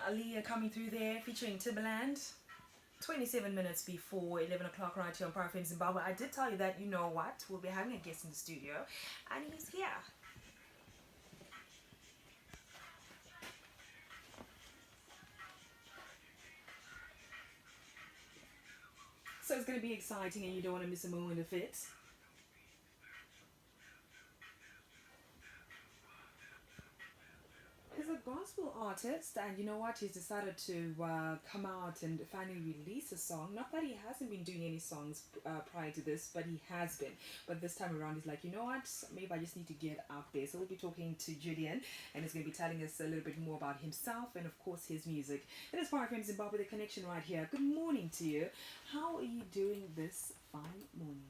Aaliyah coming through there featuring Timberland. 27 minutes before 11 o'clock right here on Power FM Zimbabwe. I did tell you that, you know what, we'll be having a guest in the studio, and he's here. So it's going to be exciting, and you don't want to miss a moment of it. He's a gospel artist, and you know what? He's decided to come out and finally release a song. Not that he hasn't been doing any songs prior to this, but he has been. But this time around, he's like, you know what? Maybe I just need to get out there. So we'll be talking to Julian, and he's going to be telling us a little bit more about himself and, of course, his music. It is Power FM Zimbabwe, the connection right here. Good morning to you. How are you doing this fine morning?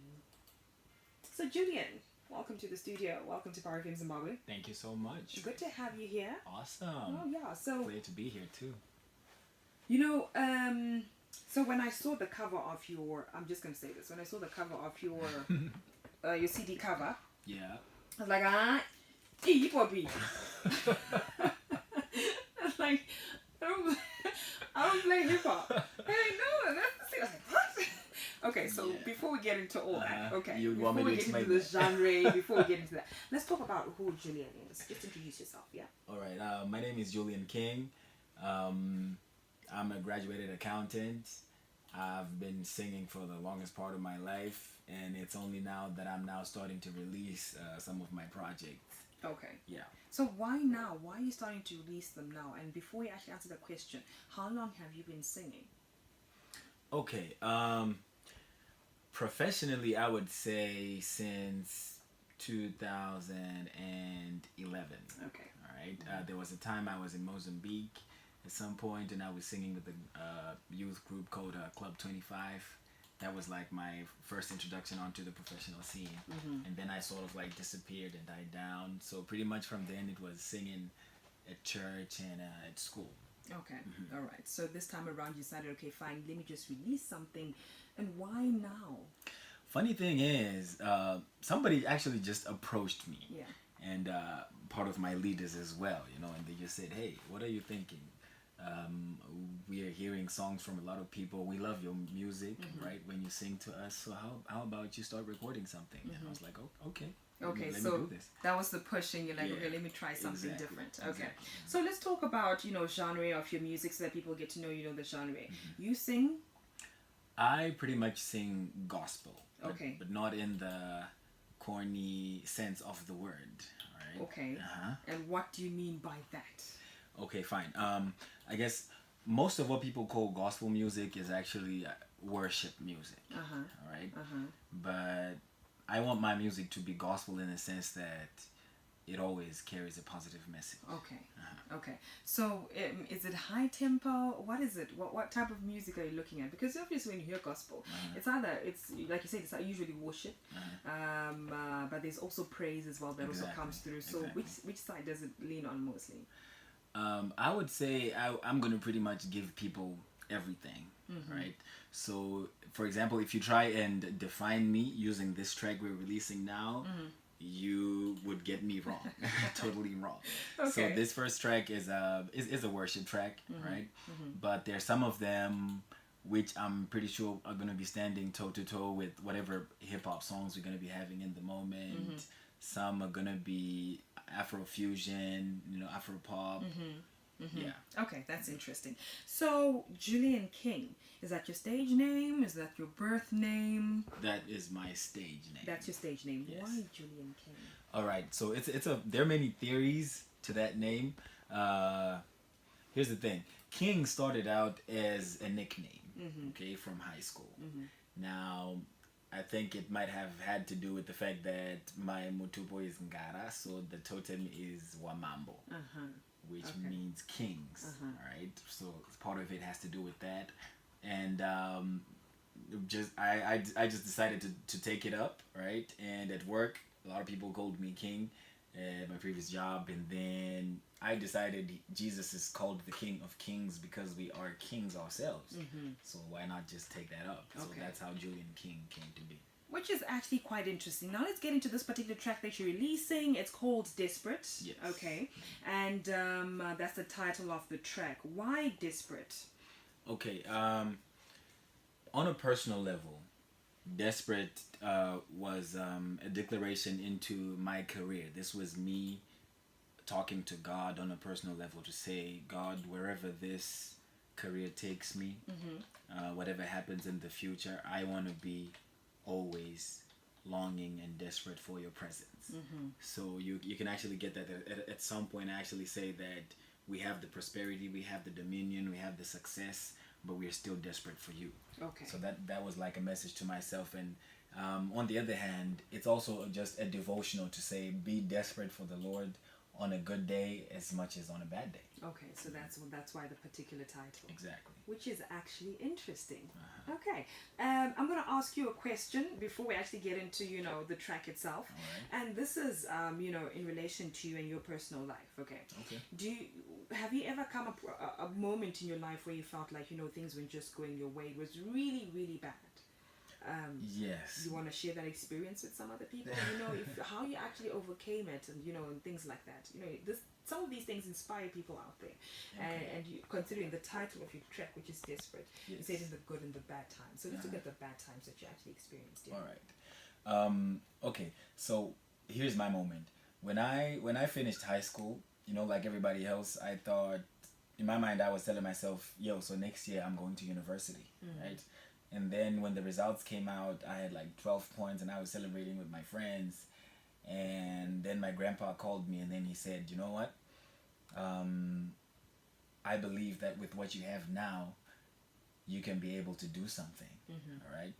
So, Julian, welcome to the studio. Welcome to Power FM Zimbabwe. Thank you so much. Good to have you here. Awesome. Oh yeah. So glad to be here too. You know, so when I saw the cover of your, I'm just gonna say this. When I saw the cover of your CD cover, yeah, I was like, hip hop. I was like, I don't play hip hop. Hey, no, that's the thing. I was like, what? Okay, so before we get into all that, before we get into the genre, before we get into that, let's talk about who Julian is. Just introduce yourself, yeah? All right, my name is Julian King. I'm a graduated accountant. I've been singing for the longest part of my life, and it's only now that I'm now starting to release some of my projects. Okay. Yeah. So why now? Why are you starting to release them now? And before you actually answer the question, how long have you been singing? Okay. Professionally, I would say since 2011. Okay. All right. There was a time I was in Mozambique at some point, and I was singing with a youth group called Club 25. That was like my first introduction onto the professional scene. Mm-hmm. And then I sort of like disappeared and died down. So pretty much from then it was singing at church and at school. Okay. Mm-hmm. All right. So this time around you decided, okay, fine, let me just release something. And why now? Funny thing is, somebody actually just approached me. Yeah. And part of my leaders as well, you know, and they just said, hey, what are you thinking? We are hearing songs from a lot of people. We love your music, mm-hmm. right? When you sing to us. So how about you start recording something? Mm-hmm. And I was like, oh, okay. Okay, let so me do this. That was the pushing. You're like, okay, let me try something different. Okay. Exactly. So let's talk about, genre of your music so that people get to know, the genre. Mm-hmm. You sing? I pretty much sing gospel. Okay. But not in the corny sense of the word. All right. Okay. Uh-huh. And what do you mean by that? Okay, fine. I guess most of what people call gospel music is actually worship music. Uh-huh. All right. Uh-huh. But I want my music to be gospel in the sense that it always carries a positive message. Okay. Uh-huh. Okay. So is it high tempo? What is it? What type of music are you looking at? Because obviously when you hear gospel, it's like you said, it's usually worship, but there's also praise as well that also comes through. So which side does it lean on mostly? I would say I'm going to pretty much give people everything, mm-hmm. right? So, for example, if you try and define me using this track we're releasing now, mm-hmm. you would get me wrong, totally wrong. Okay. So this first track is a worship track, mm-hmm. right? Mm-hmm. But there's some of them which I'm pretty sure are going to be standing toe to toe with whatever hip hop songs we're going to be having in the moment. Mm-hmm. Some are going to be Afrofusion, Afro pop. Mm-hmm. Mm-hmm. Yeah. Okay, that's interesting. So, Julian King, is that your stage name? Is that your birth name? That is my stage name. That's your stage name. Yes. Why Julian King? All right. So there are many theories to that name. Here's the thing. King started out as a nickname, mm-hmm. okay, from high school. Mm-hmm. Now, I think it might have had to do with the fact that my mutupo is Ngara, so the totem is Wamambo, which means kings, right? So part of it has to do with that. And I just decided to take it up, right? And at work, a lot of people called me King at my previous job, and then I decided Jesus is called the King of Kings because we are kings ourselves. Mm-hmm. So why not just take that up? So that's how Julian King came to be. Which is actually quite interesting. Now let's get into this particular track that you're releasing. It's called Desperate. Yes. Okay. And that's the title of the track. Why Desperate? Okay. On a personal level, Desperate was a declaration into my career. This was me talking to God on a personal level to say, God, wherever this career takes me, whatever happens in the future, I want to be always longing and desperate for your presence. So you can actually get that at some point. I actually say that we have the prosperity, we have the dominion, we have the success, but we are still desperate for you. Okay. So that was like a message to myself. And on the other hand, it's also just a devotional to say, be desperate for the Lord on a good day as much as on a bad day. Okay, so that's why the particular title. Exactly. Which is actually interesting. Okay, I'm going to ask you a question before we actually get into the track itself. All right. And this is in relation to you and your personal life. Okay. Okay. Have you ever come up a moment in your life where you felt like things weren't just going your way? It was really, really bad. Yes. You want to share that experience with some other people? How you actually overcame it, and things like that. Some of these things inspire people out there. Okay. And you, considering the title of your track, which is Desperate, Yes. you say it in the good and the bad times. So let's look at the bad times that you actually experienced. All right. Okay. So here's my moment. When I finished high school, like everybody else, I thought, in my mind, I was telling myself, so next year I'm going to university, right? And then when the results came out, I had like 12 points and I was celebrating with my friends. And then my grandpa called me and then he said, you know what? I believe that with what you have now, you can be able to do something. All right.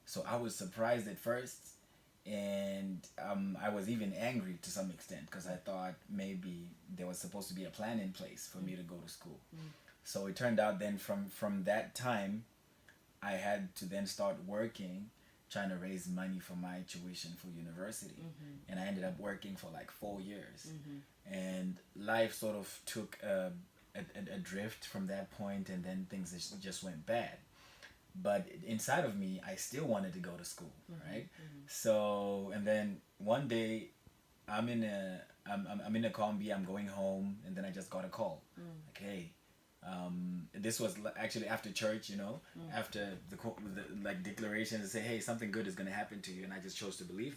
So I was surprised at first. And I was even angry to some extent because I thought maybe there was supposed to be a plan in place for me to go to school. So it turned out then from that time, I had to then start working, trying to raise money for my tuition for university. And I ended up working for like 4 years. And life sort of took a drift from that point, and then things just went bad. But inside of me, I still wanted to go to school, right? So, and then one day, I'm in a combi, I'm going home, and then I just got a call. Like, hey, this was actually after church, after the like declaration to say, hey, something good is going to happen to you, and I just chose to believe